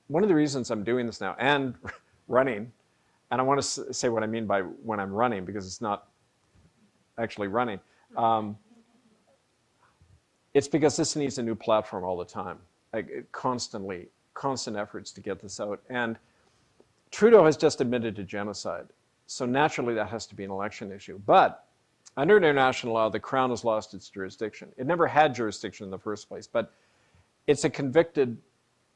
one of the reasons I'm doing this now and running, and I want to say what I mean by when I'm running, because it's not actually running. It's because this needs a new platform all the time, like constant efforts to get this out. And Trudeau has just admitted to genocide. So naturally that has to be an election issue. But under international law, the Crown has lost its jurisdiction. It never had jurisdiction in the first place, but it's a convicted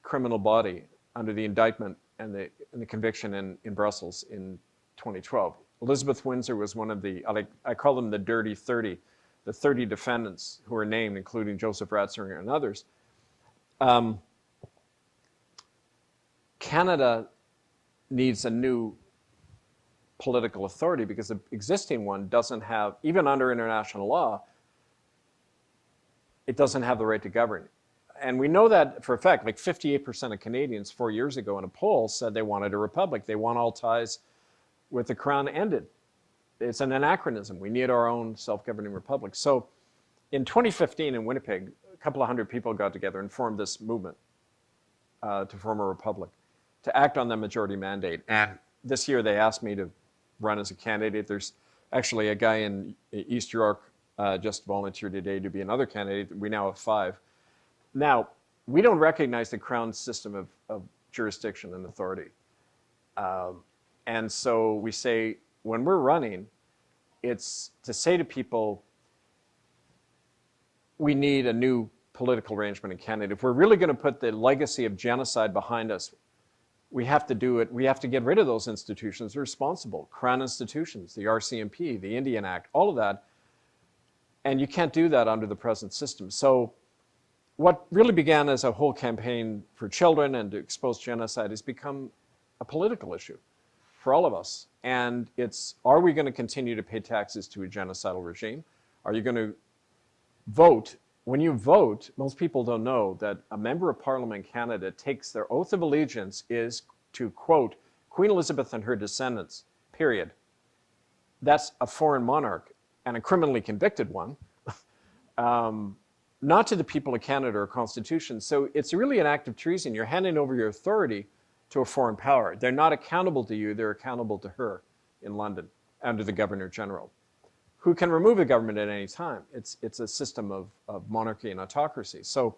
criminal body under the indictment and the conviction in Brussels in 2012. Elizabeth Windsor was one of the, I call them the dirty 30, the 30 defendants who were named, including Joseph Ratzinger and others. Canada needs a new political authority because the existing one doesn't have, even under international law, it doesn't have the right to govern. And we know that for a fact, like 58% of Canadians 4 years ago in a poll said they wanted a republic. They want all ties with the Crown ended. It's an anachronism. We need our own self-governing republic. So in 2015 in Winnipeg, a couple of hundred people got together and formed this movement to form a republic, to act on the majority mandate. And this year they asked me to run as a candidate. There's actually a guy in East York just volunteered today to be another candidate. We now have 5. Now, we don't recognize the Crown system of jurisdiction and authority. And so we say, when we're running, it's to say to people, we need a new political arrangement in Canada. If we're really going to put the legacy of genocide behind us, we have to do it. We have to get rid of those institutions that are responsible. Crown institutions, the RCMP, the Indian Act, all of that. And you can't do that under the present system. So what really began as a whole campaign for children and to expose genocide has become a political issue for all of us. And it's, are we going to continue to pay taxes to a genocidal regime? Are you going to vote? When you vote, most people don't know that a member of Parliament in Canada takes their oath of allegiance is to quote Queen Elizabeth and her descendants, period. That's a foreign monarch and a criminally convicted one, not to the people of Canada or Constitution. So it's really an act of treason. You're handing over your authority to a foreign power. They're not accountable to you, they're accountable to her in London under the Governor General, who can remove the government at any time. It's a system of monarchy and autocracy. So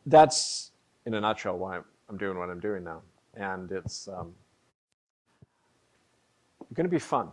that's, in a nutshell, why I'm doing what I'm doing now. And it's going to be fun.